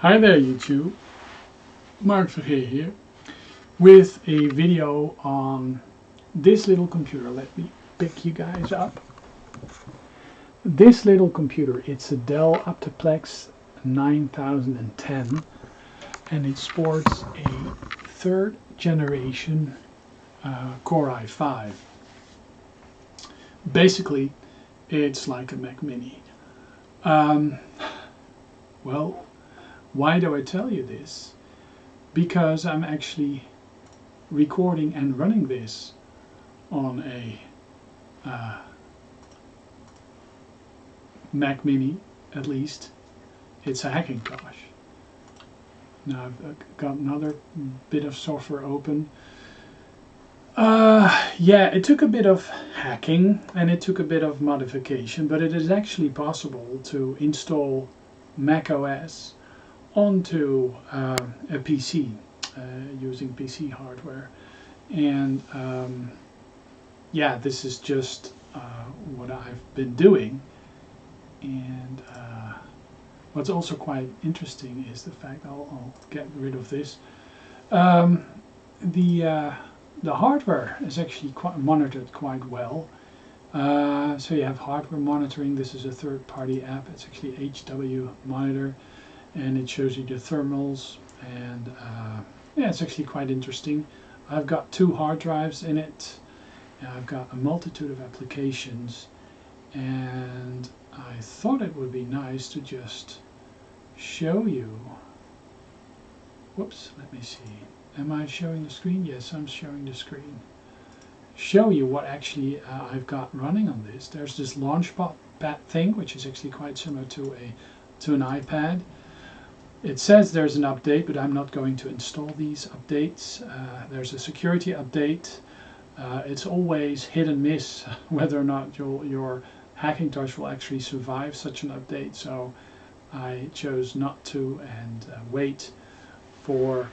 Hi there YouTube, Mark Vergeer here with a video on this little computer. Let me pick you guys up. This little computer, it's a Dell Optiplex 9010 and it sports a third generation Core i5. Basically it's like a Mac Mini. Well, why do I tell you this? Because I'm actually recording and running this on a Mac Mini, at least. It's a Hackintosh. Now I've got another bit of software open. Yeah, it took a bit of hacking and it took a bit of modification, but it is actually possible to install macOS onto a PC using PC hardware, and yeah, this is just what I've been doing. And what's also quite interesting is the fact, I'll get rid of this, the hardware is actually monitored quite well. So you have hardware monitoring. This is a third-party app. It's actually HW Monitor, and it shows you the thermals, and yeah, it's actually quite interesting. I've got 2 hard drives in it. I've got a multitude of applications, and I thought it would be nice to just show you. Whoops, let me see. Am I showing the screen? Yes, I'm showing the screen. Show you what actually I've got running on this. There's this launchpad thing, which is actually quite similar to an iPad. It says there's an update, but I'm not going to install these updates. There's a security update. It's always hit and miss whether or not your Hackintosh will actually survive such an update, so I chose not to, and wait for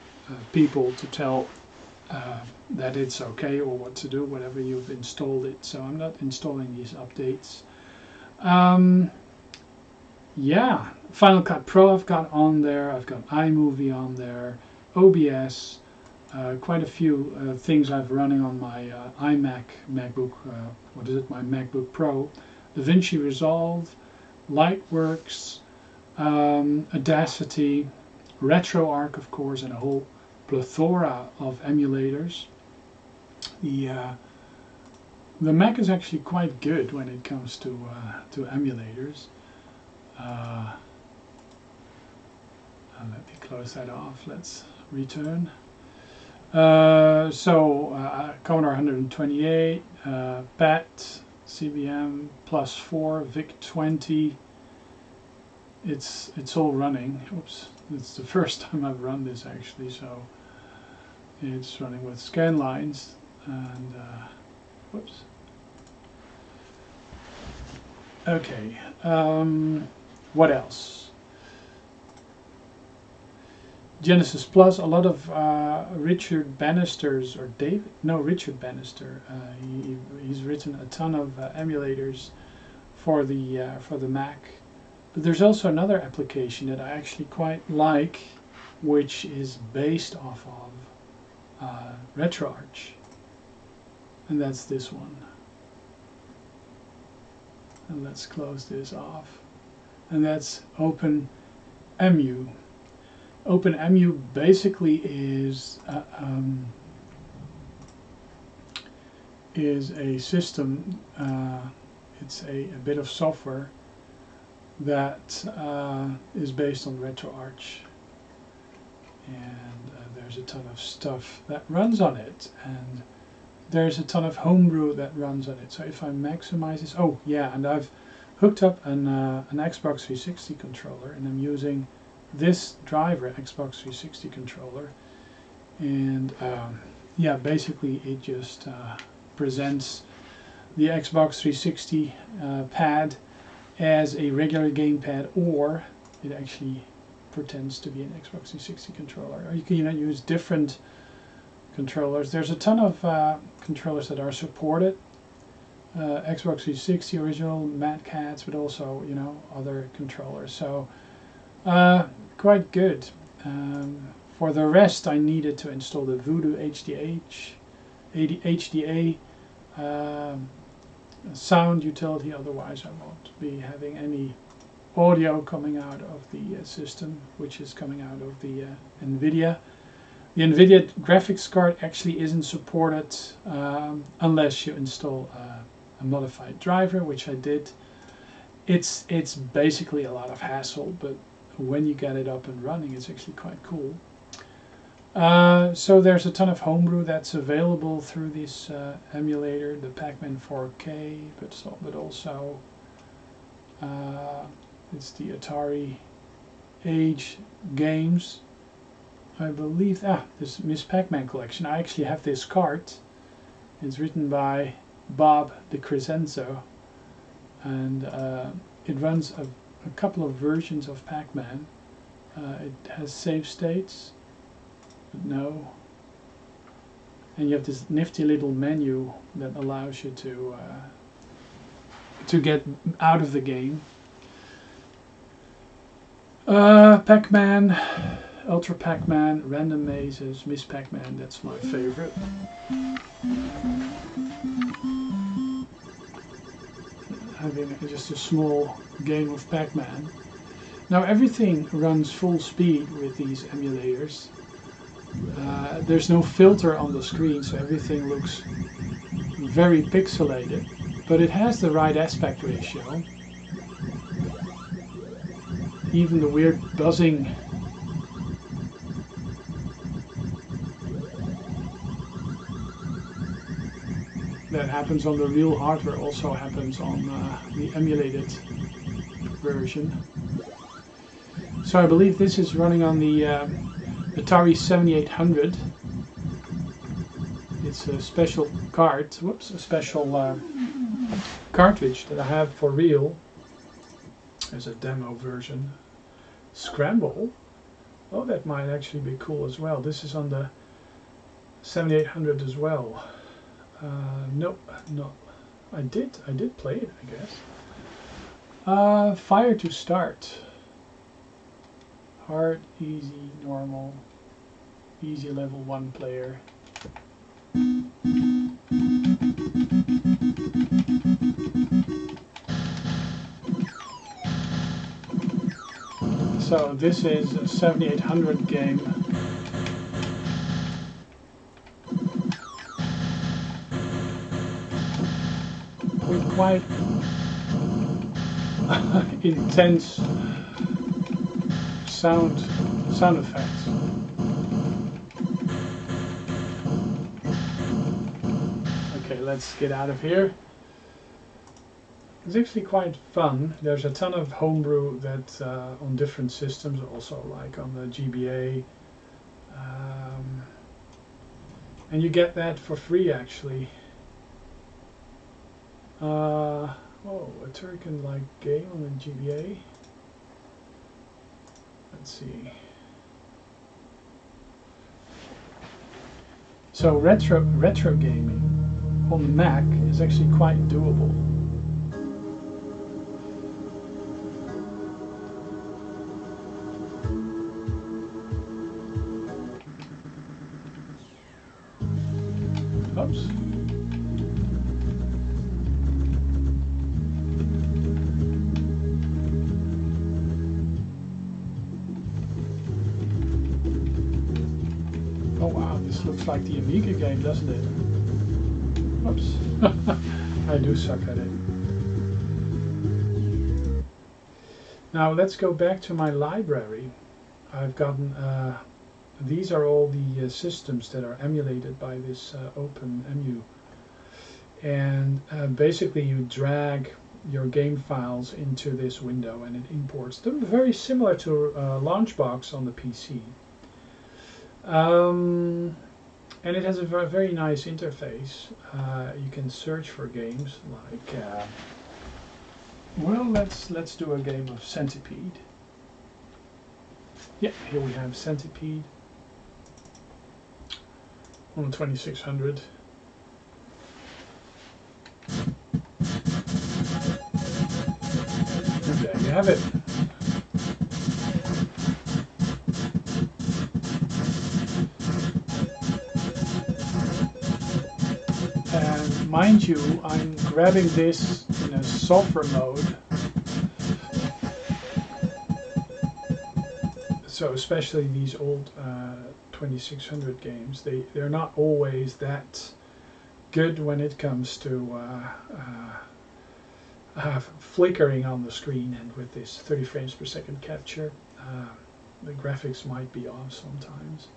people to tell that it's okay or what to do whenever you've installed it. So I'm not installing these updates. Yeah, Final Cut Pro I've got on there. I've got iMovie on there, OBS, quite a few things I've running on my MacBook. What is it? My MacBook Pro. DaVinci Resolve, Lightworks, Audacity, RetroArch, of course, and a whole plethora of emulators. The Mac is actually quite good when it comes to emulators. Let me close that off. Let's return. Commodore 128, PAT, CBM +4, VIC-20. It's all running. Oops, it's the first time I've run this actually, so it's running with scan lines. And whoops. Okay, what else? Genesis Plus, a lot of Richard Bannister's, or Richard Bannister. He's written a ton of emulators for the Mac. But there's also another application that I actually quite like, which is based off of RetroArch, and that's this one. And let's close this off. And that's OpenEmu. OpenEmu basically is a system. It's a bit of software that is based on RetroArch, and there's a ton of stuff that runs on it, and there's a ton of homebrew that runs on it. So if I maximize this, oh yeah, and I've hooked up an Xbox 360 controller, and I'm using this driver, Xbox 360 controller, and yeah, basically it just presents the Xbox 360 pad as a regular gamepad, or it actually pretends to be an Xbox 360 controller. Or you can use different controllers. There's a ton of controllers that are supported. Xbox 360 original Mad Cats, but also other controllers. So quite good. For the rest, I needed to install the Voodoo HDA sound utility, otherwise I won't be having any audio coming out of the system, which is coming out of the NVIDIA. The NVIDIA graphics card actually isn't supported unless you install a modified driver, which I did. It's basically a lot of hassle, but when you get it up and running, it's actually quite cool. So there's a ton of homebrew that's available through this emulator, the Pac-Man 4K, but also it's the Atari Age games, I believe. This Miss Pac-Man collection. I actually have this card. It's written by Bob DeCrescenzo, and it runs a couple of versions of Pac-Man. It has save states, but no. And you have this nifty little menu that allows you to get out of the game. Pac-Man, Ultra Pac-Man, Random Mazes, Miss Pac-Man, that's my favorite. Having just a small game of Pac-Man. Now everything runs full speed with these emulators. There's no filter on the screen, so everything looks very pixelated, but it has the right aspect ratio. Even the weird buzzing that happens on the real hardware also happens on the emulated version. So I believe this is running on the Atari 7800. It's a special card, a special cartridge that I have for real. There's a demo version. Scramble. Oh, that might actually be cool as well. This is on the 7800 as well. Nope, no. I did play it, I guess. Fire to start. Hard, easy, normal, easy level 1 player. So this is a 7800 game. With quite intense sound effects. Okay, let's get out of here. It's actually quite fun. There's a ton of homebrew that on different systems, also like on the GBA, and you get that for free actually. Oh, a Turrican-like game on the GBA. Let's see. So retro gaming on the Mac is actually quite doable. Oops. Oh wow, this looks like the Amiga game, doesn't it? Oops. I do suck at it. Now let's go back to my library. I've gotten these are all the systems that are emulated by this OpenEmu, and basically you drag your game files into this window and it imports them, very similar to Launchbox on the PC. And it has a very nice interface. You can search for games like, well, let's do a game of Centipede. Yeah, here we have Centipede on the 2600. And there you have it. mind you, I'm grabbing this in a software mode. So especially these old 2600 games, they're not always that good when it comes to flickering on the screen, and with this 30 frames per second capture, the graphics might be off sometimes.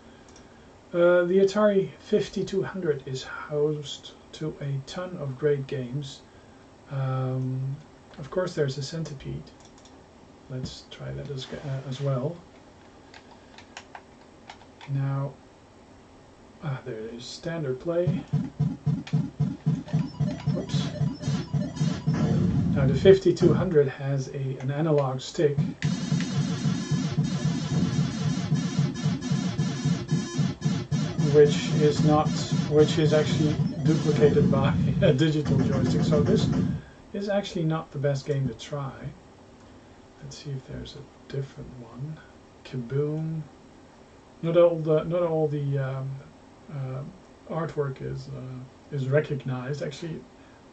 The Atari 5200 is host to a ton of great games. Of course there's a Centipede. Let's try that as well. Now, there it is, standard play. Whoops. Now the 5200 has an analog stick. Which is actually duplicated by a digital joystick. So this is actually not the best game to try. Let's see if there's a different one. Kaboom. Not all the artwork is recognized. Actually,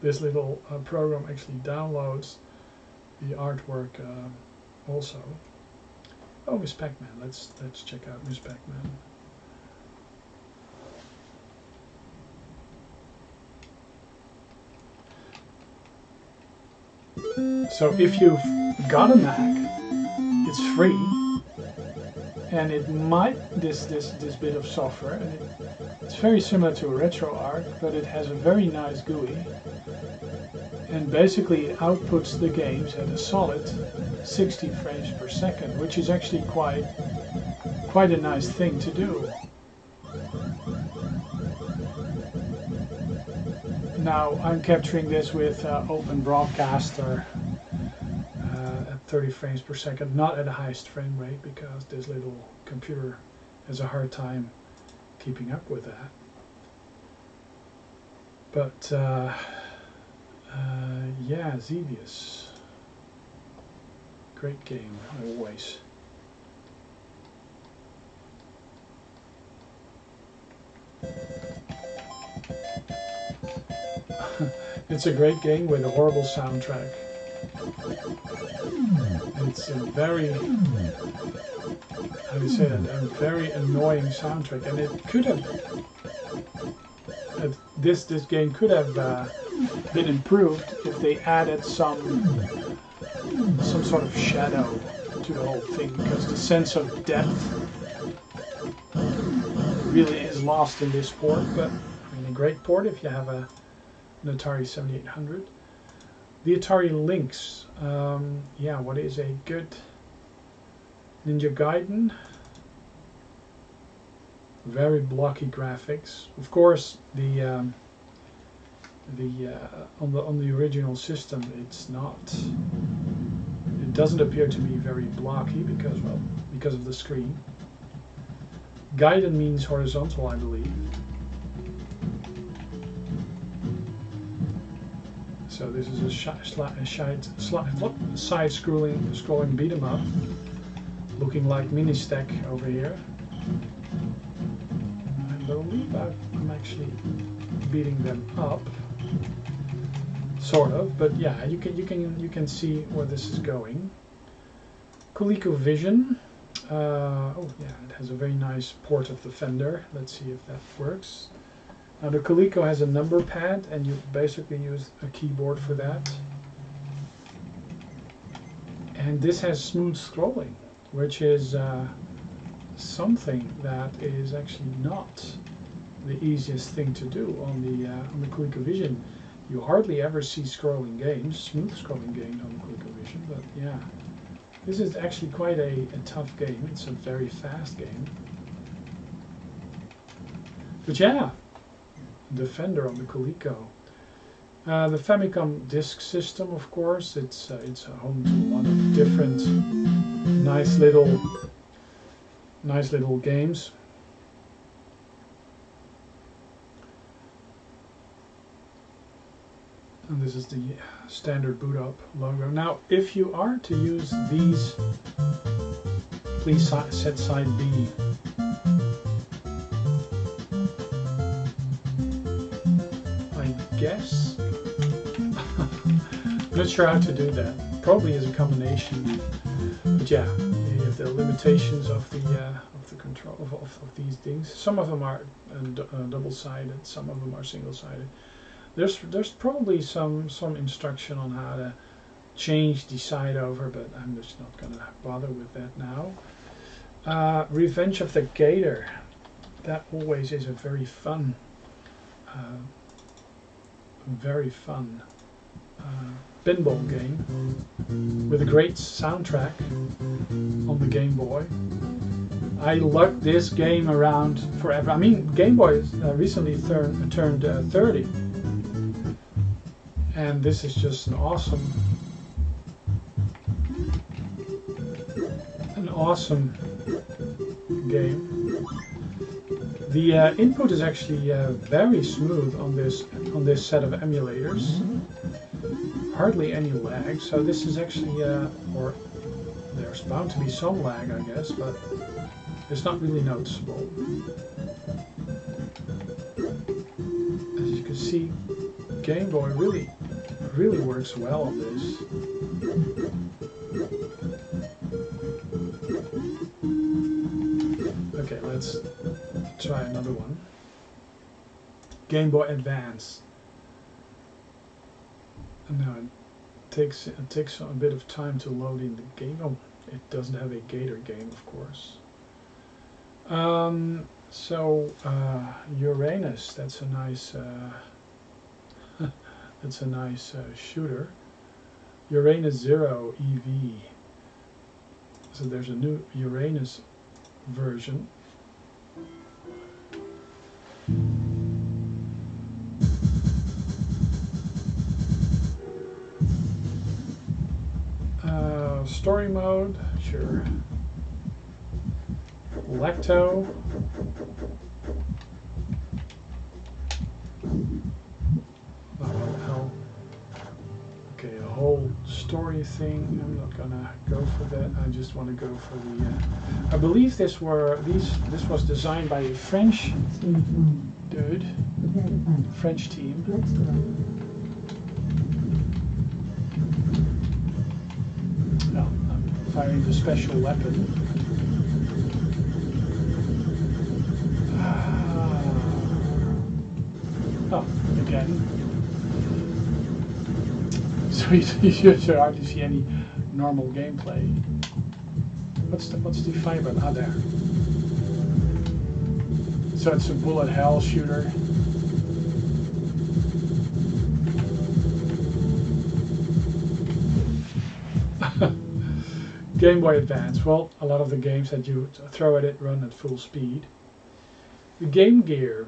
this little program actually downloads the artwork also. Oh, Miss Pac-Man. Let's check out Miss Pac-Man. So if you've got a Mac, it's free, and it might this bit of software, and it's very similar to a RetroArch, but it has a very nice GUI, and basically outputs the games at a solid 60 frames per second, which is actually quite a nice thing to do. Now I'm capturing this with Open Broadcaster at 30 frames per second, not at the highest frame rate, because this little computer has a hard time keeping up with that. But yeah, Xevious, great game always. It's a great game with a horrible soundtrack. It's a very, how do you say that, a very annoying soundtrack, and it could have, this game could have been improved if they added some sort of shadow to the whole thing, because the sense of depth really is lost in this port. But I mean, a great port if you have an Atari 7800. The Atari Lynx, yeah, what is a good Ninja Gaiden? Very blocky graphics. Of course, on the original system, it's not. It doesn't appear to be very blocky because of the screen. Gaiden means horizontal, I believe. So this is a side-scrolling beat 'em up, looking like Mini-Stack over here. I believe I'm actually beating them up, sort of. But yeah, you can see where this is going. ColecoVision. Oh yeah, it has a very nice port of the Fender. Let's see if that works. Now the Coleco has a number pad, and you basically use a keyboard for that. And this has smooth scrolling, which is something that is actually not the easiest thing to do on the ColecoVision. You hardly ever see scrolling games, smooth scrolling games on the ColecoVision, but yeah. This is actually quite a tough game. It's a very fast game. But yeah, Defender on the Coleco. The Famicom Disk System, of course, it's home to a lot of different nice little games. And this is the standard boot up logo. Now, if you are to use these, please set side B. guess. Not sure how to do that. Probably as a combination. But yeah, you have the limitations of the control of these things. Some of them are double-sided. Some of them are single-sided. There's probably some instruction on how to change the side over, but I'm just not gonna bother with that now. Revenge of the Gator. That always is a very fun pinball game with a great soundtrack on the Game Boy. I lugged this game around forever. I mean, Game Boy recently turned 30, and this is just an awesome game. The input is actually very smooth on this set of emulators. Hardly any lag. So this is actually, or there's bound to be some lag, I guess, but it's not really noticeable. As you can see, Game Boy really works well on this. Okay, let's try another one. Game Boy Advance. And now it takes a bit of time to load in the game. Oh, it doesn't have a Gator game, of course. Uranus. That's a nice. That's a nice shooter. Uranus Zero EV. So there's a new Uranus version. Story mode, sure. Lecto. Oh, what the hell? Okay, a whole story thing. I'm not gonna go for that. I just want to go for the. I believe this was designed by a French dude, French team. Oh, I'm firing the special weapon. Oh, again. So you should hardly see any normal gameplay. What's the fire button? Ah, there. So it's a bullet hell shooter. Game Boy Advance. Well, a lot of the games that you throw at it run at full speed. The Game Gear.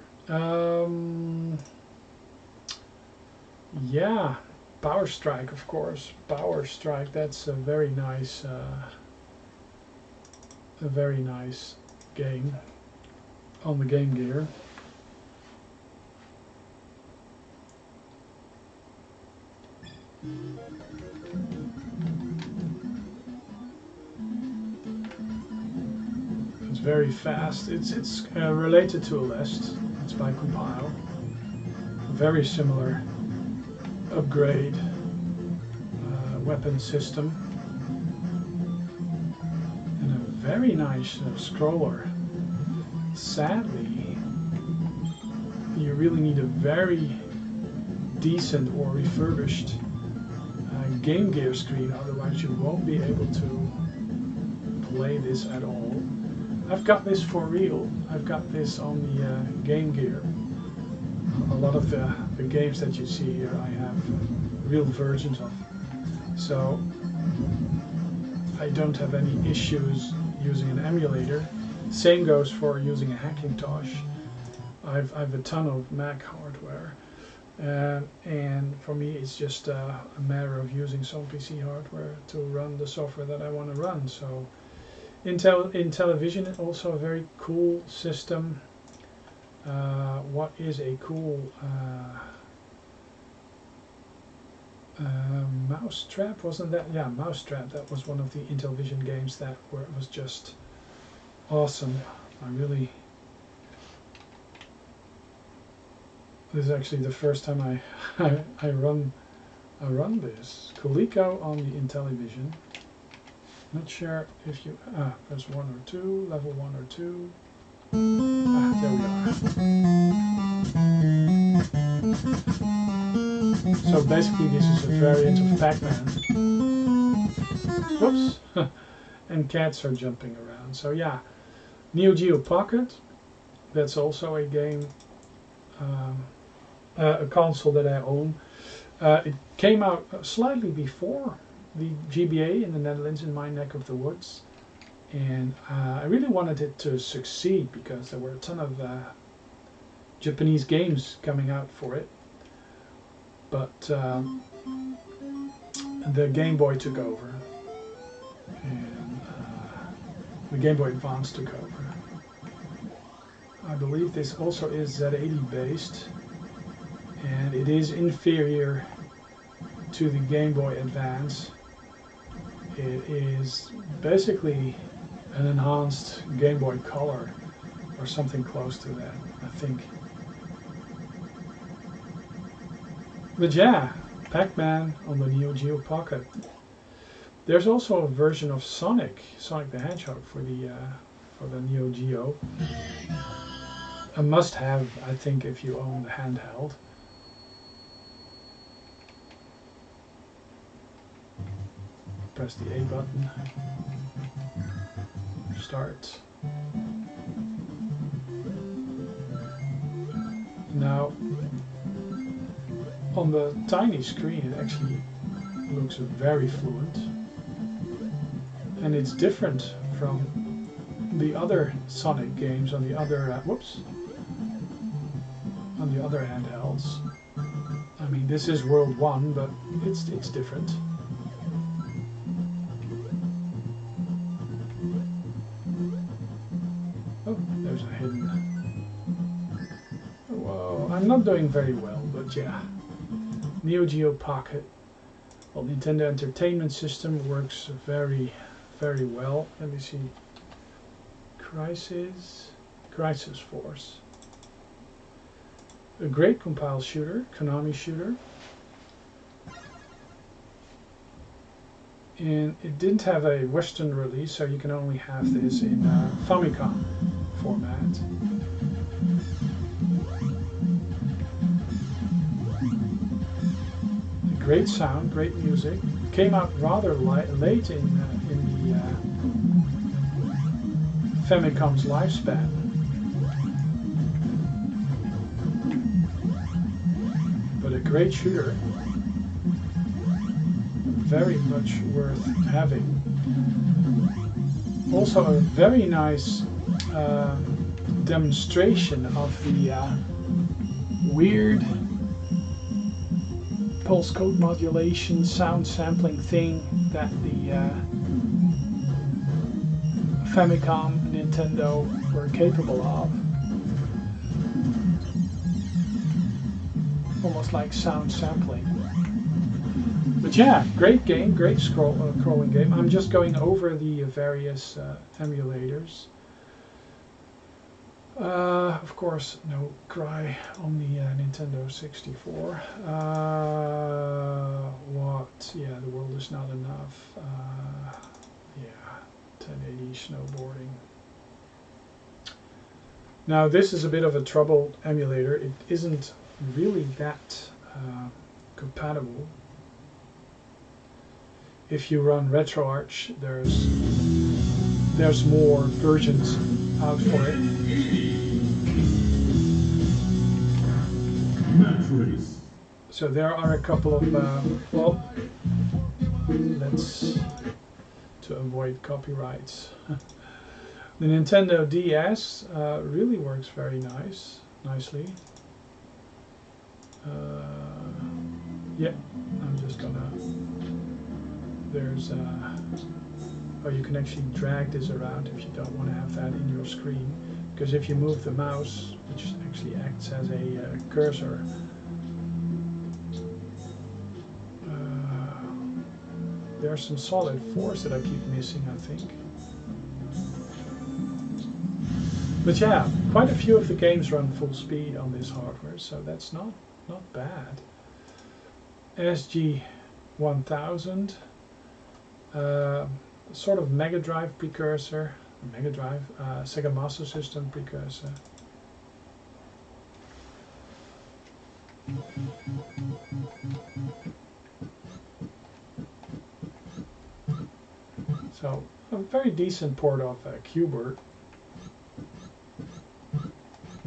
Yeah, Power Strike, of course. Power Strike. That's a very nice game on the Game Gear. It's very fast. It's related to Aleste. It's by Compile. Very similar upgrade weapon system, and a very nice scroller. Sadly, you really need a very decent or refurbished Game Gear screen, otherwise you won't be able to play this at all. I've got this for real. I've got this on the Game Gear. A lot of the games that you see here I have real versions of. So I don't have any issues using an emulator. Same goes for using a Hackintosh. I've a ton of Mac hardware. And for me it's just a matter of using some PC hardware to run the software that I want to run. So Intellivision is also a very cool system. What is a cool Mousetrap, wasn't that? Yeah, Mousetrap. That was one of the Intellivision games that was just awesome. I really This is actually the first time I run this. Coleco on the Intellivision. Not sure if you press 1 or 2, level 1 or 2. There we are. So basically this is a variant of Pac-Man. Whoops! And cats are jumping around. So yeah, Neo Geo Pocket. That's also a game, a console that I own. It came out slightly before the GBA in the Netherlands, in my neck of the woods, and I really wanted it to succeed because there were a ton of Japanese games coming out for it, but the Game Boy took over, and the Game Boy Advance took over. I believe this also is Z80 based, and it is inferior to the Game Boy Advance. It is basically an enhanced Game Boy Color or something close to that, I think. But yeah, Pac-Man on the Neo Geo Pocket. There's also a version of Sonic the Hedgehog for the Neo Geo. A must-have, I think, if you own the handheld. Press the A button. Start. Now, on the tiny screen, it actually looks very fluent, and it's different from the other Sonic games on the other on the other handhelds. I mean, this is World 1, but it's different. Oh, there's a hidden. Whoa, I'm not doing very well, but yeah. Neo Geo Pocket. Well, Nintendo Entertainment System works very, very well. Let me see. Crisis Force. A great compile shooter, Konami shooter. And it didn't have a Western release, so you can only have this in Famicom format. Great sound, great music. Came out rather late in the Famicom's lifespan. But a great shooter. Very much worth having. Also a very nice demonstration of the weird pulse code modulation, sound sampling thing that the Famicom and Nintendo were capable of. Almost like sound sampling. But yeah, great game, great scrolling game. I'm just going over the various emulators. Of course, no cry on the Nintendo 64. What? Yeah, the world is not enough. Yeah, 1080 snowboarding. Now this is a bit of a troubled emulator. It isn't really that compatible. If you run RetroArch, there's more versions out for it. So there are a couple of well, to avoid copyrights. The Nintendo DS really works very nicely. Yeah, I'm just gonna. There's oh, you can actually drag this around if you don't want to have that in your screen, because if you move the mouse, which actually acts as a cursor, there's some solid force that I keep missing, I think. But yeah, quite a few of the games run full speed on this hardware, so that's not bad. SG-1000, sort of Mega Drive precursor, Sega Master System precursor. So a very decent port of Qbert.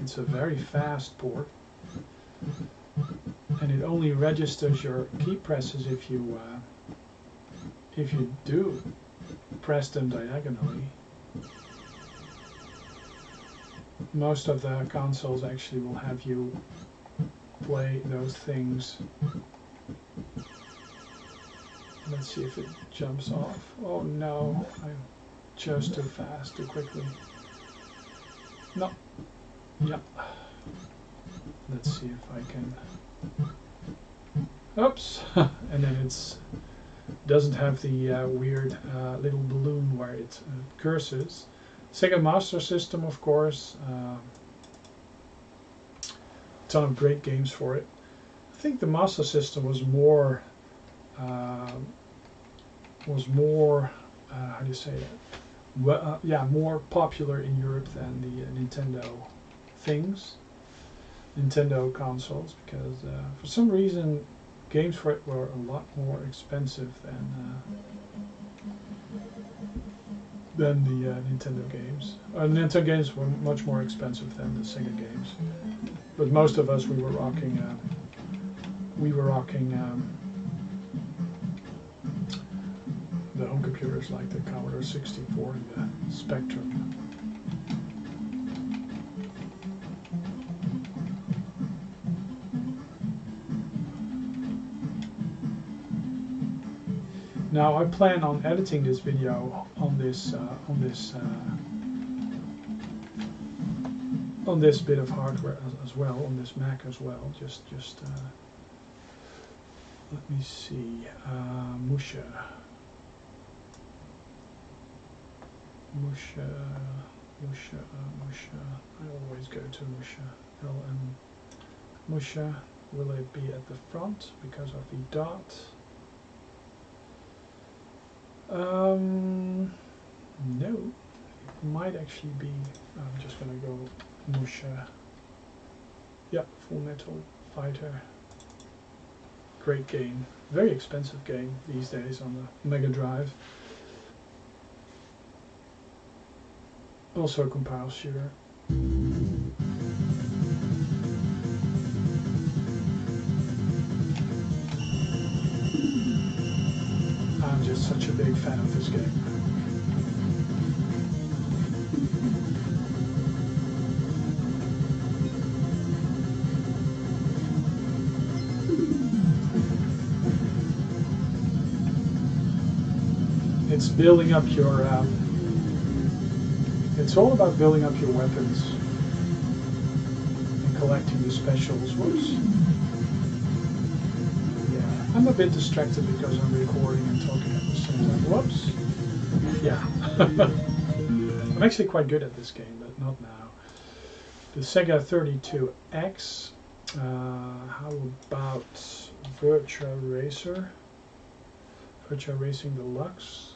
It's a very fast port, and it only registers your key presses if you do press them diagonally. Most of the consoles actually will have you play those things. Let's see if it jumps off. Oh no, I chose too fast, too quickly. No. Yeah. Let's see if I can. Oops. And then it's doesn't have the weird little balloon where it curses. Sega Master System, of course. Ton of great games for it. I think the Master System was more how do you say that? Well, yeah, more popular in Europe than the Nintendo consoles, because for some reason games for it were a lot more expensive than the Nintendo games. Nintendo games were much more expensive than the Sega games, but most of us we were rocking the home computers like the Commodore 64 and the Spectrum. Now I plan on editing this video on this bit of hardware as well, on this Mac as well. Just let me see. Musha. I always go to Musha. LM Musha. Will it be at the front because of the dot? No. It might actually be. I'm just gonna go Musha. Yeah, Full Metal Fighter. Great game. Very expensive game these days on the Mega Drive. Also a compile shooter. I'm just such a big fan of this game. It's building up your it's all about building up your weapons and collecting the specials. Whoops. Yeah, I'm a bit distracted because I'm recording and talking at the same time. Whoops. Yeah. I'm actually quite good at this game, but not now. The Sega 32X. How about Virtua Racer? Virtua Racing Deluxe.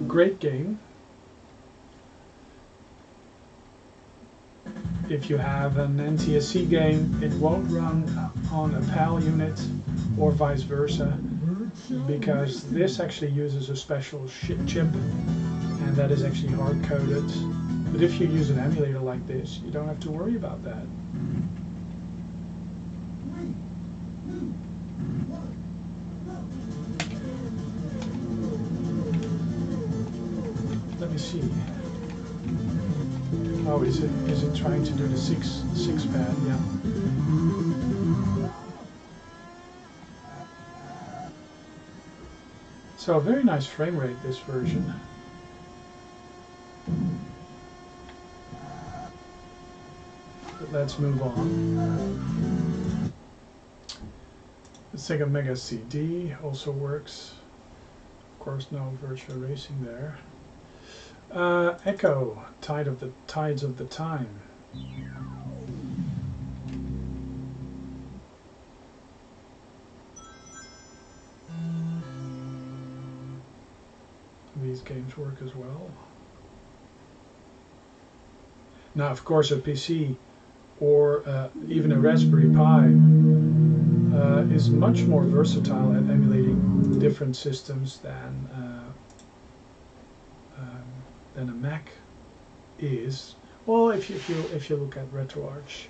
Great game. If you have an NTSC game, it won't run on a PAL unit or vice versa, because this actually uses a special chip, and that is actually hard-coded. But if you use an emulator like this, you don't have to worry about that. Let me see. Oh, is it trying to do the six pad? Yeah. So very nice frame rate, this version. But let's move on. The Sega Mega CD also works. Of course, no Virtua Racing there. Echo, Tides of the Time. These games work as well. Now, of course, a PC or even a Raspberry Pi is much more versatile at emulating different systems than a Mac is. Well, if you look at RetroArch,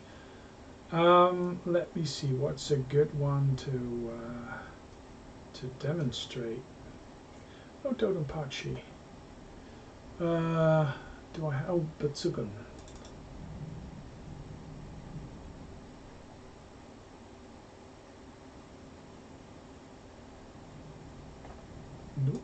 let me see what's a good one to demonstrate. Oh, Dodonpachi. Do I have? Oh, Batsugan. Nope.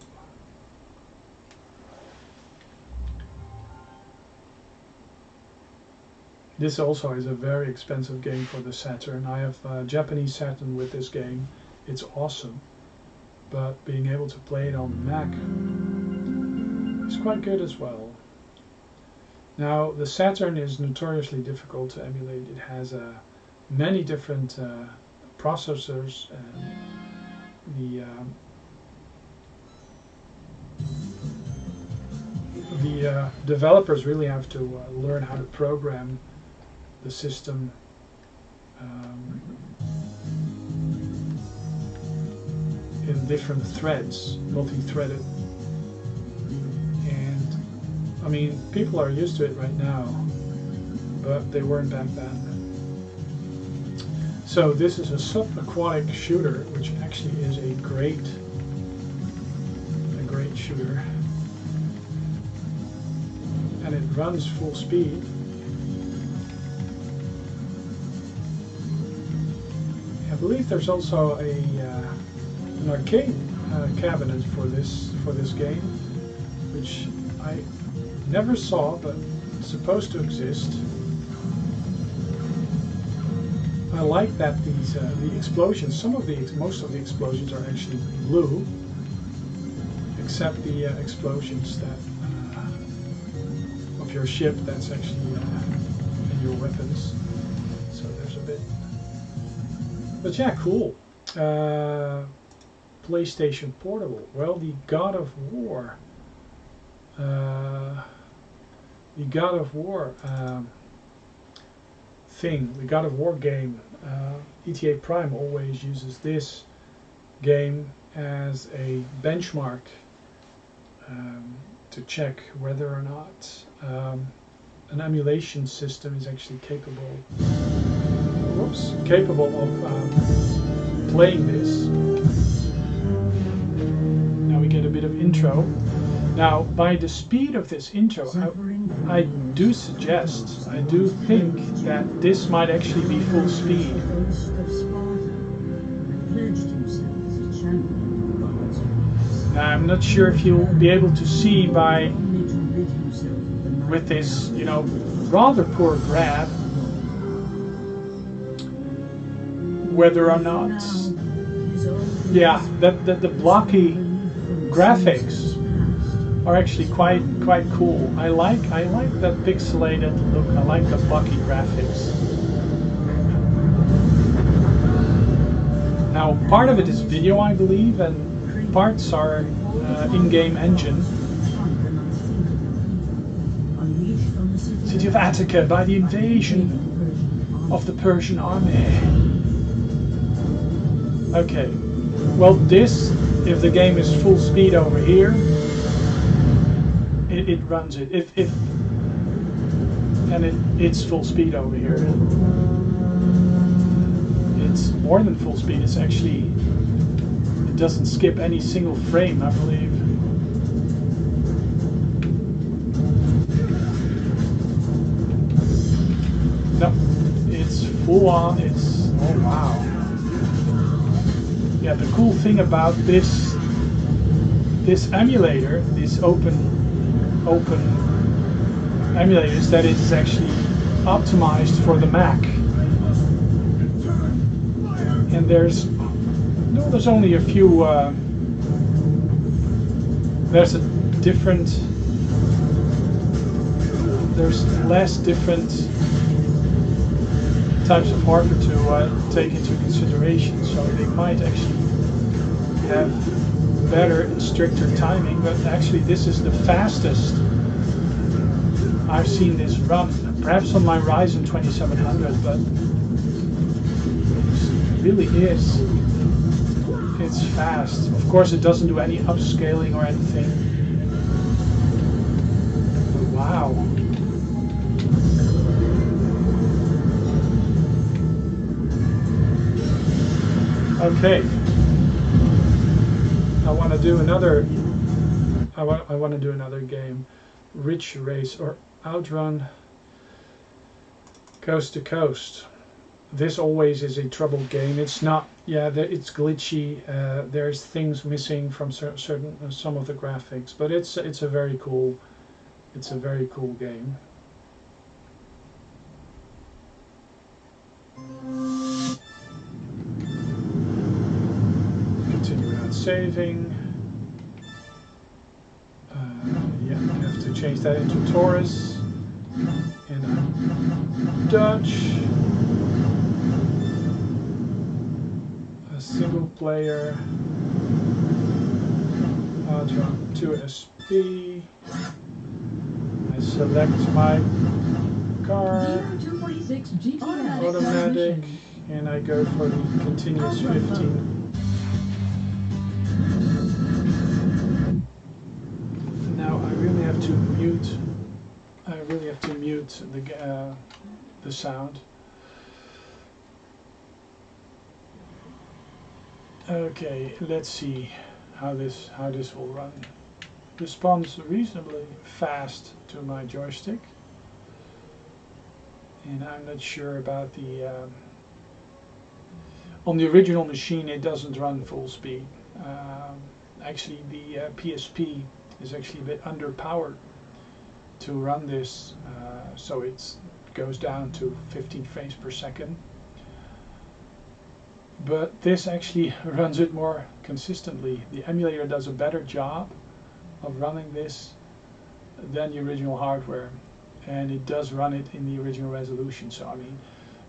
This also is a very expensive game for the Saturn. I have a Japanese Saturn with this game. It's awesome, but being able to play it on the Mac is quite good as well. Now, the Saturn is notoriously difficult to emulate. It has many different processors, and the developers really have to learn how to program the system in different threads, multi-threaded. And I mean, people are used to it right now, but they weren't back then. So this is a subaquatic shooter, which actually is a great shooter. And it runs full speed. I believe there's also an arcade cabinet for this game, which I never saw, but it's supposed to exist. I like that these the explosions. Most of the explosions are actually blue, except the explosions that of your ship. That's actually in your weapons. So there's a bit. But yeah, cool. PlayStation Portable. Well, the God of War. The God of War thing. The God of War game. ETA Prime always uses this game as a benchmark to check whether or not an emulation system is actually capable of playing this. Now we get a bit of intro. Now, by the speed of this intro, I do think that this might actually be full speed. Now, I'm not sure if you'll be able to see with this, rather poor grab, whether or not, that the blocky graphics are actually quite cool. I like that pixelated look. I like the blocky graphics. Now, part of it is video, I believe, and parts are in-game engine. City of Attica by the invasion of the Persian army. Okay, well, this, if the game is full speed over here, it runs it. It's full speed over here. It's more than full speed. It's actually, it doesn't skip any single frame, I believe. No, it's full on. It's, oh wow. Yeah, the cool thing about this emulator, this open emulator, is that it is actually optimized for the Mac. And there's only a few. There's a different there's less different types of hardware to take into consideration, so they might actually have better and stricter timing, but actually this is the fastest I've seen this run, perhaps on my Ryzen 2700, but it really is. It's fast. Of course it doesn't do any upscaling or anything. But wow. Okay. I want to do another game. Ridge Race or Outrun Coast to Coast. This always is a troubled game. It's not, yeah, it's glitchy. There's things missing from some of the graphics, but it's a very cool game. Continue without saving. Yeah, I have to change that into Taurus. And I'm Dutch. A single player. Outrun 2SP. I select my car. Automatic. And I go for the continuous 15. Now I really have to mute. The sound. Okay, let's see how this will run. Responds reasonably fast to my joystick, and I'm not sure about the. On the original machine, it doesn't run full speed. Actually, the PSP is actually a bit underpowered to run this, so it goes down to 15 frames per second. But this actually runs it more consistently. The emulator does a better job of running this than the original hardware, and it does run it in the original resolution. So I mean,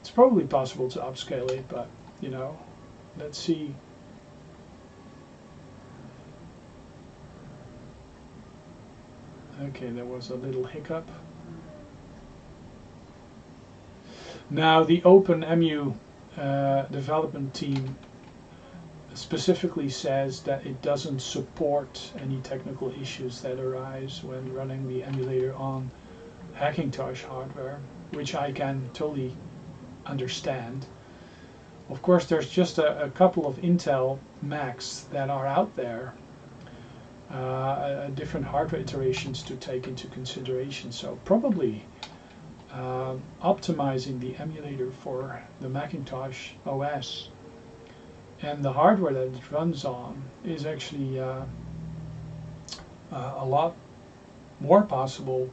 it's probably possible to upscale it, but you know, let's see. Okay, there was a little hiccup. Now the OpenEmu development team specifically says that it doesn't support any technical issues that arise when running the emulator on Hackintosh hardware, which I can totally understand. Of course, there's just a couple of Intel Macs that are out there, different hardware iterations to take into consideration. So probably optimizing the emulator for the Macintosh OS and the hardware that it runs on is actually a lot more possible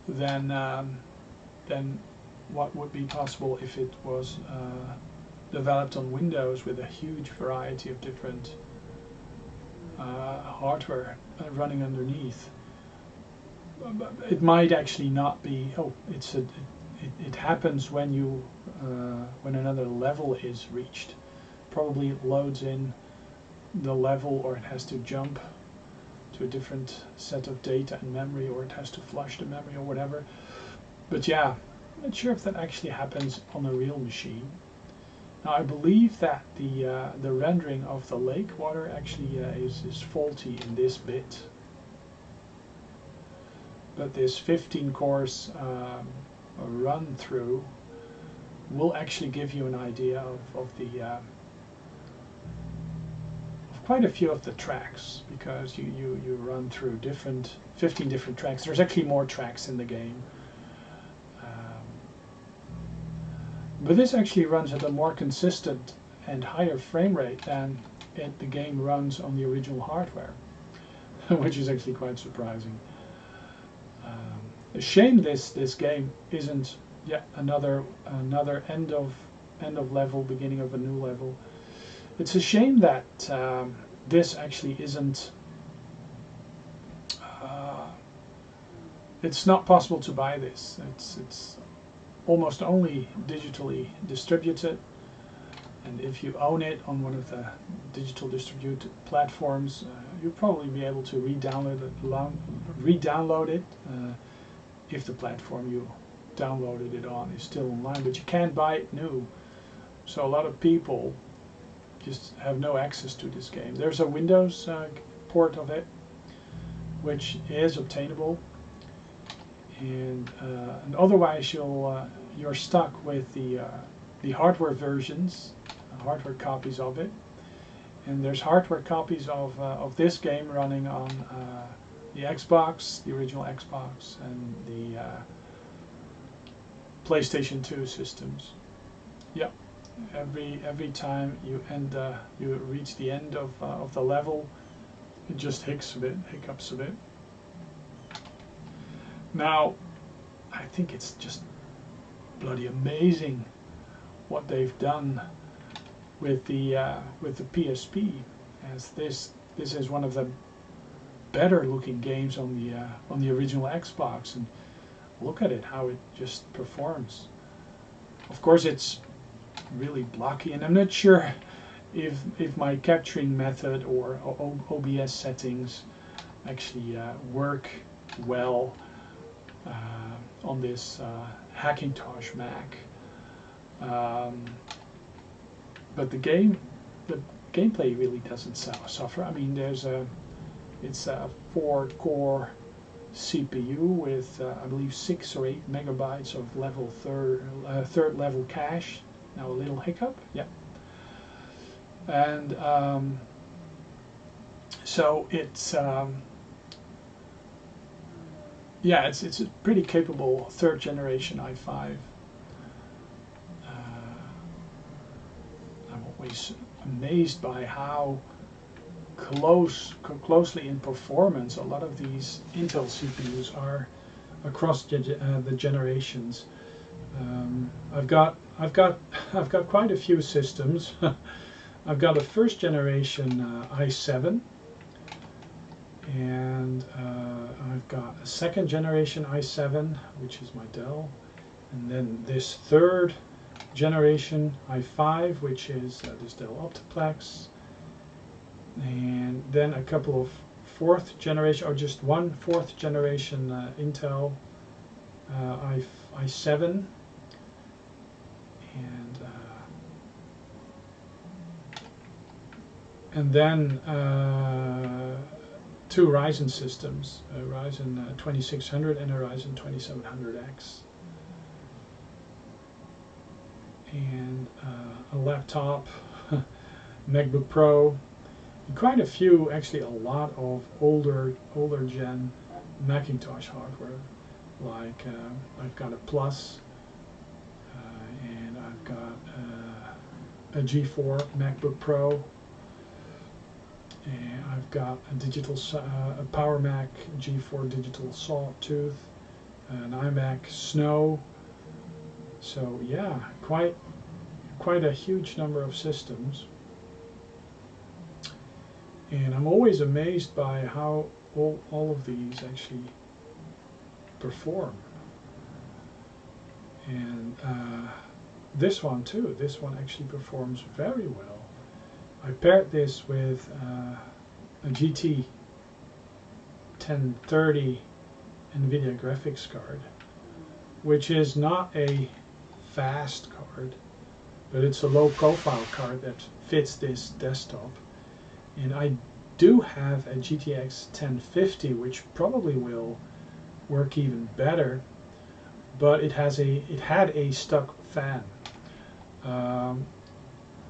than what would be possible if it was developed on Windows with a huge variety of different hardware running underneath. It might actually not be. Oh, it happens when you when another level is reached. Probably it loads in the level, or it has to jump to a different set of data and memory, or it has to flush the memory or whatever. But yeah, I'm not sure if that actually happens on a real machine. Now I believe that the rendering of the lake water actually is faulty in this bit. But this 15 cores run through will actually give you an idea of quite a few of the tracks, because you run through 15 different tracks. There's actually more tracks in the game. But this actually runs at a more consistent and higher frame rate than the game runs on the original hardware, which is actually quite surprising. A shame this game isn't yet another end of level, beginning of a new level. It's a shame that this actually isn't it's not possible to buy this. It's almost only digitally distributed, and if you own it on one of the digital distributed platforms, you'll probably be able to re-download it if the platform you downloaded it on is still online, but you can't buy it new. So a lot of people just have no access to this game. There's a Windows port of it, which is obtainable, and otherwise you're stuck with the hardware versions, hardware copies of it. And there's hardware copies of this game running on the Xbox, the original Xbox, and the PlayStation 2 systems. Yep. Every time you reach the end of the level, it just hiccups a bit. Now, I think it's just bloody amazing what they've done with the PSP, as this is one of the better looking games on the original Xbox, and look at it, how it just performs. Of course, it's really blocky, and I'm not sure if my capturing method or OBS settings actually work well on this Hackintosh Mac. But the gameplay really doesn't suffer. I mean, it's a 4-core CPU with I believe 6 or 8 megabytes of third level cache. Now a little hiccup, yeah. And so it's yeah, it's a pretty capable 3rd generation i5. I'm always amazed by how closely in performance a lot of these Intel CPUs are across the generations. I've got quite a few systems. I've got a 1st generation i7, and I've got a 2nd generation i7, which is my Dell, and then this 3rd generation i5, which is this Dell Optiplex, and then a couple of 4th generation, or just one 4th generation Intel i7, and then 2 Ryzen systems, a Ryzen 2600 and a Ryzen 2700X, and a laptop, MacBook Pro, and quite a few, actually a lot of older gen Macintosh hardware, like I've got a Plus, and I've got a G4 MacBook Pro, and I've got a Power Mac G4 digital Sawtooth, an iMac Snow. So yeah, quite a huge number of systems, and I'm always amazed by how all of these actually perform. And this one too, this one actually performs very well. I paired this with a GT 1030 NVIDIA graphics card, which is not a fast card, but it's a low profile card that fits this desktop. And I do have a GTX 1050, which probably will work even better, but it had a stuck fan.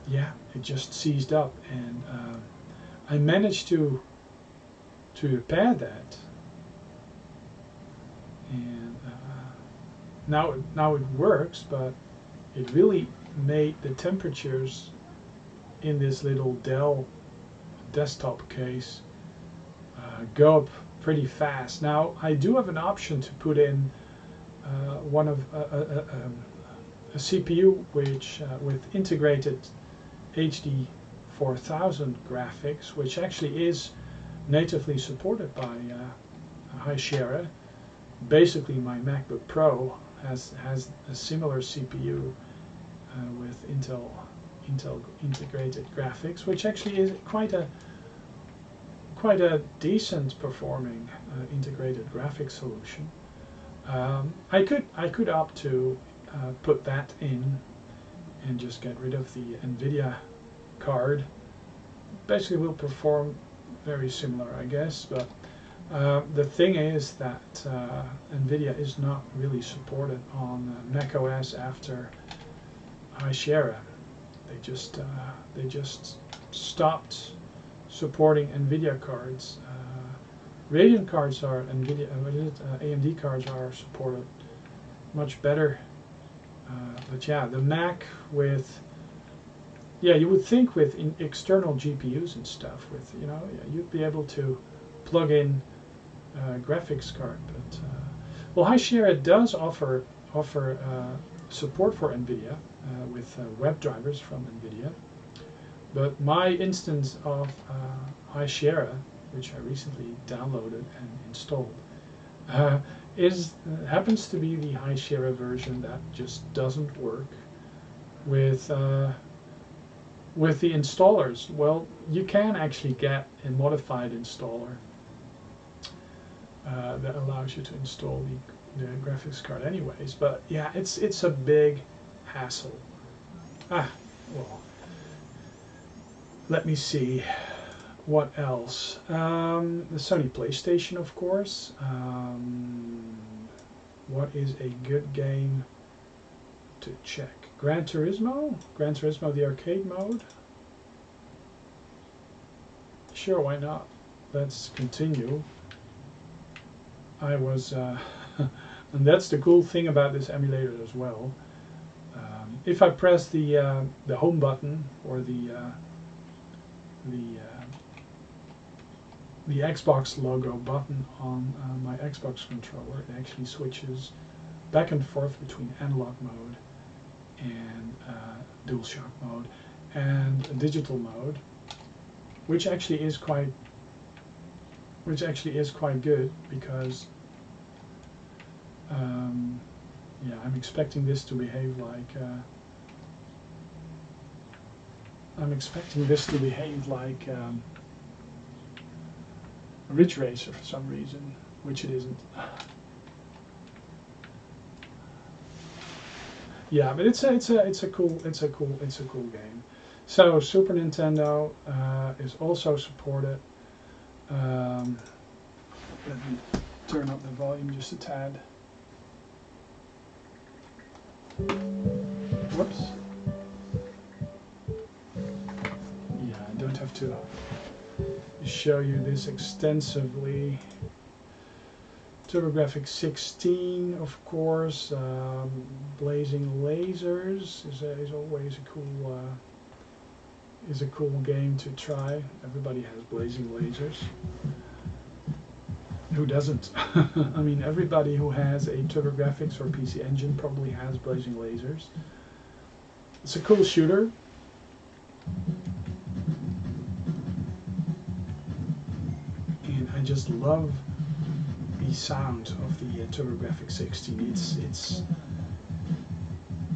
Yeah, it just seized up, and I managed to repair that, and now it works, but it really made the temperatures in this little Dell desktop case go up pretty fast. Now I do have an option to put in one of a CPU which with integrated HD 4000 graphics, which actually is natively supported by High Sierra, basically my MacBook Pro has a similar CPU with Intel integrated graphics, which actually is quite a decent performing integrated graphics solution. I could opt to put that in and just get rid of the NVIDIA card. Basically will perform very similar, I guess, but the thing is that NVIDIA is not really supported on macOS after High Sierra. They just stopped supporting NVIDIA cards. Radeon cards are AMD cards are supported much better. But yeah, the Mac with, yeah, you would think with external GPUs and stuff, with, you know, yeah, you'd be able to plug in graphics card. But well, High Sierra does offer support for NVIDIA with web drivers from NVIDIA. But my instance of High Sierra, which I recently downloaded and installed, happens to be the High Sierra version that just doesn't work with the installers. Well, you can actually get a modified installer that allows you to install the graphics card anyways, but yeah, it's a big hassle. Well, let me see what else. The Sony PlayStation, of course. What is a good game to check? Gran Turismo, the arcade mode. Sure, why not? Let's continue. I was, and that's the cool thing about this emulator as well. If I press the home button or the Xbox logo button on my Xbox controller, it actually switches back and forth between analog mode and DualShock mode and digital mode, which actually is quite good, because yeah, I'm expecting this to behave like Ridge Racer for some reason, which it isn't. Yeah, but it's a cool game. So Super Nintendo is also supported. Let me turn up the volume just a tad. Whoops. Yeah, I don't have to show you this extensively. TurboGrafx 16, of course. Blazing Lasers is always a cool game to try. Everybody has Blazing Lasers. Who doesn't? I mean, everybody who has a TurboGrafx or PC Engine probably has Blazing Lasers. It's a cool shooter. And I just love the sound of the TurboGrafx 16.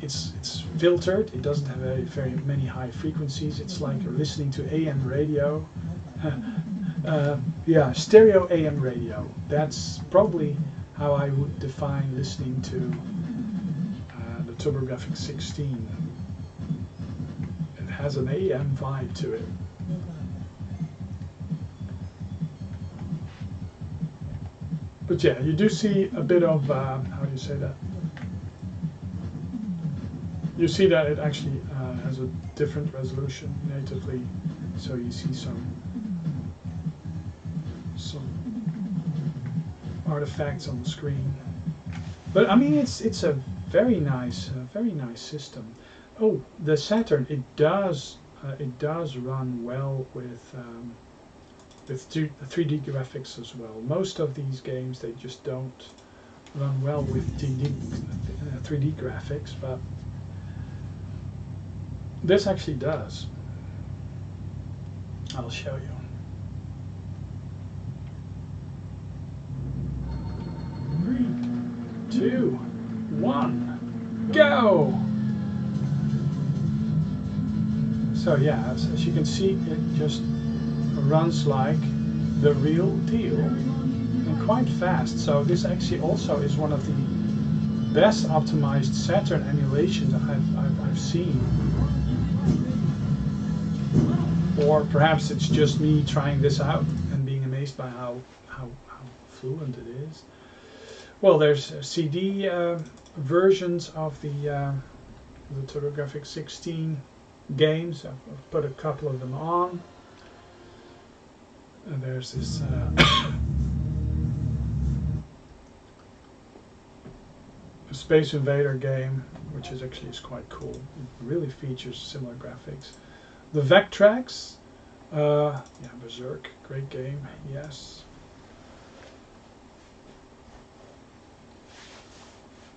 It's filtered. It doesn't have very many high frequencies. It's like listening to AM radio. Yeah, stereo AM radio. That's probably how I would define listening to the TurboGrafx 16. It has an AM vibe to it. But yeah, you do see a bit of, how do you say that? You see that it actually has a different resolution natively, so you see some artifacts on the screen. But I mean, it's a very nice system. Oh, the Saturn, it does run well with 3D graphics as well. Most of these games, they just don't run well with 3D graphics, but this actually does. I'll show you. Great. 2, 1, go! So yeah, as you can see, it just runs like the real deal and quite fast. So this actually also is one of the best optimized Saturn emulations I've seen. Or perhaps it's just me trying this out and being amazed by how fluent it is. Well, there's CD versions of the TurboGrafx 16 games. I've put a couple of them on. And there's this Space Invader game, which is quite cool. It really features similar graphics. The Vectrex, yeah, Berserk, great game, yes.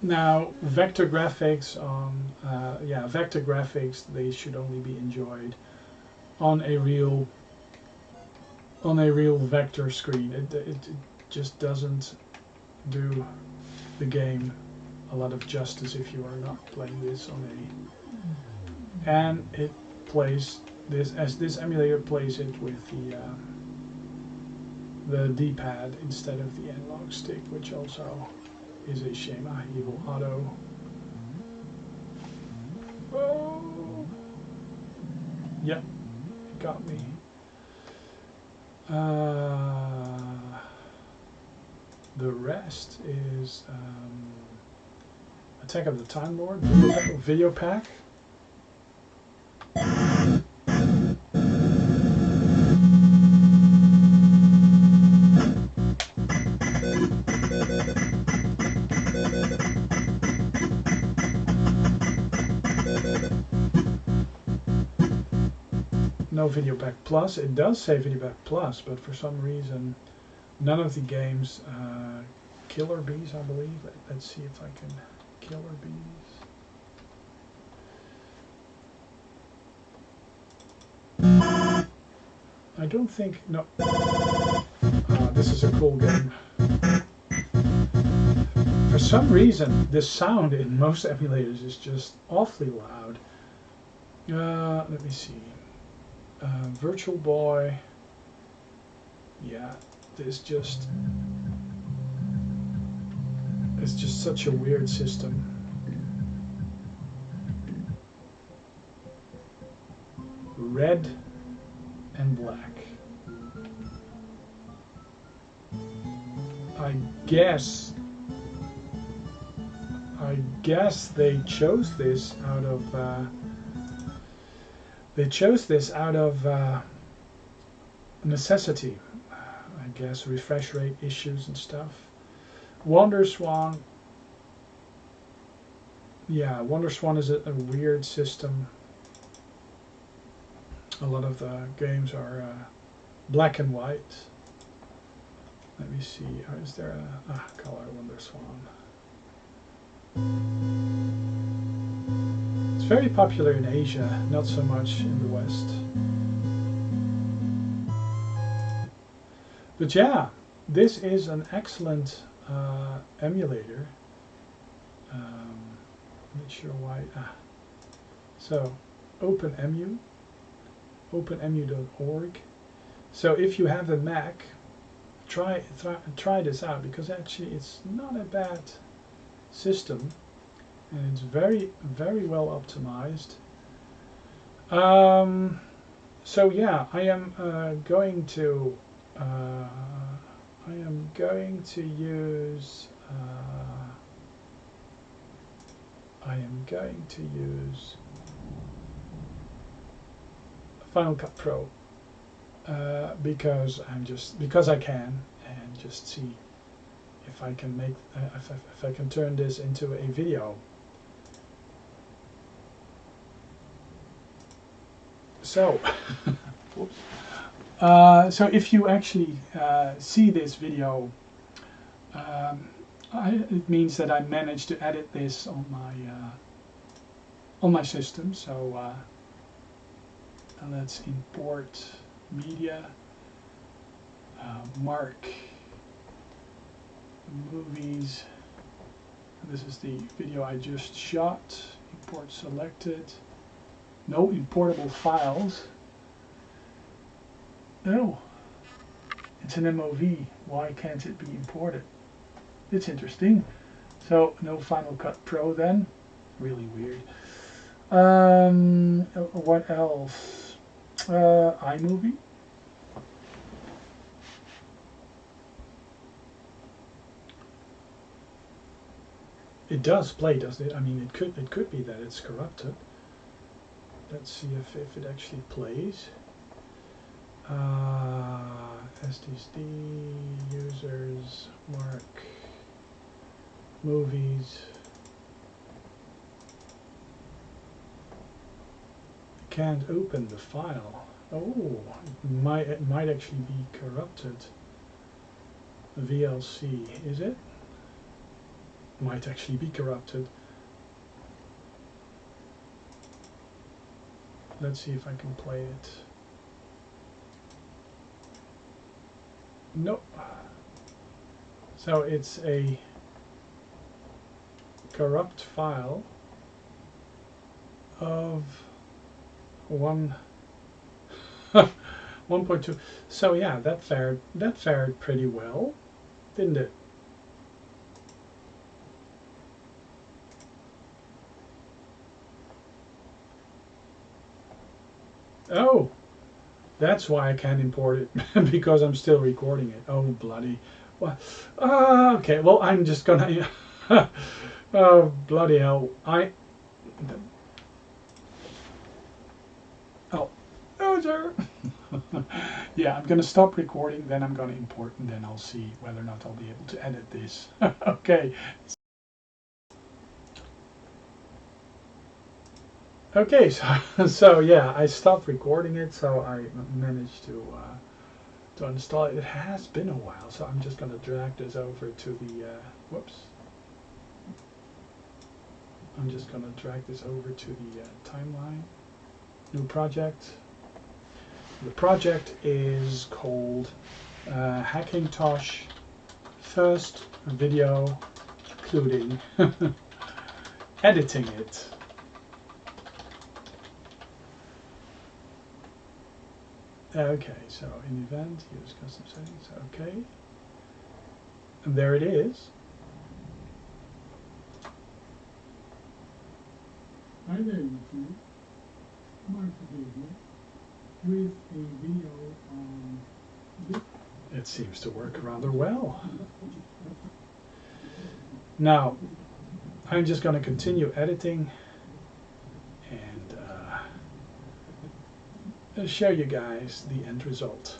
Now, vector graphics vector graphics, they should only be enjoyed on a real vector screen. It just doesn't do the game a lot of justice if you are not playing this on a, and it plays this, as this emulator plays it with the D-pad instead of the analog stick, which also is a shame. Evil Auto. Oh, yep, it got me. The rest is Attack of the Time Lord, video pack. No Video Pack Plus. It does say Video Pack Plus, but for some reason none of the games, Killer Bees, I believe. Let's see if I can. Killer Bees. I don't think, no. This is a cool game. For some reason, the sound in most emulators is just awfully loud. Let me see. Virtual Boy. Yeah, it's just such a weird system. Red and black. I guess they chose this out of necessity. I guess refresh rate issues and stuff. WonderSwan. Yeah, WonderSwan is a weird system. A lot of the games are black and white. Let me see. Is there a color WonderSwan? It's very popular in Asia, not so much in the West. But yeah, this is an excellent emulator. I'm not sure why. So, OpenEmu, openemu.org. So if you have a Mac, try this out, because actually it's not a bad system, and it's very, very well optimized. So yeah, I am going to use Final Cut Pro because I can, and just see if I can make if I can turn this into a video. So, so if you actually see this video, it means that I managed to edit this on my system. So let's import media, mark movies, This is the video I just shot. Import selected. No importable files. No. It's an MOV. Why can't it be imported? It's interesting. So no Final Cut Pro then. Really weird. What else? iMovie. It does play, doesn't it? I mean, it could be that it's corrupted. Let's see if it actually plays. SDSD, users, mark, movies. Can't open the file. Oh, it might actually be corrupted. VLC, is it? Might actually be corrupted. Let's see if I can play it. Nope. So it's a corrupt file of 1.2. So yeah, that fared pretty well, didn't it? Oh, that's why I can't import it, because I'm still recording it. Oh, bloody. Well, okay, well, I'm just gonna... oh, bloody hell. Oh, sir. Yeah, I'm gonna stop recording, then I'm gonna import, and then I'll see whether or not I'll be able to edit this. Okay. Okay, so yeah, I stopped recording it, so I managed to install it. It has been a while, so I'm just going to drag this over to the, whoops. I'm just going to drag this over to the timeline. New project. The project is called Hackintosh First Video, including editing it. Okay, so in event, use custom settings, okay. And there it is. Hi there, YouTube. Mark here with a video on this. It seems to work rather well. Now, I'm just going to continue editing and show you guys the end result.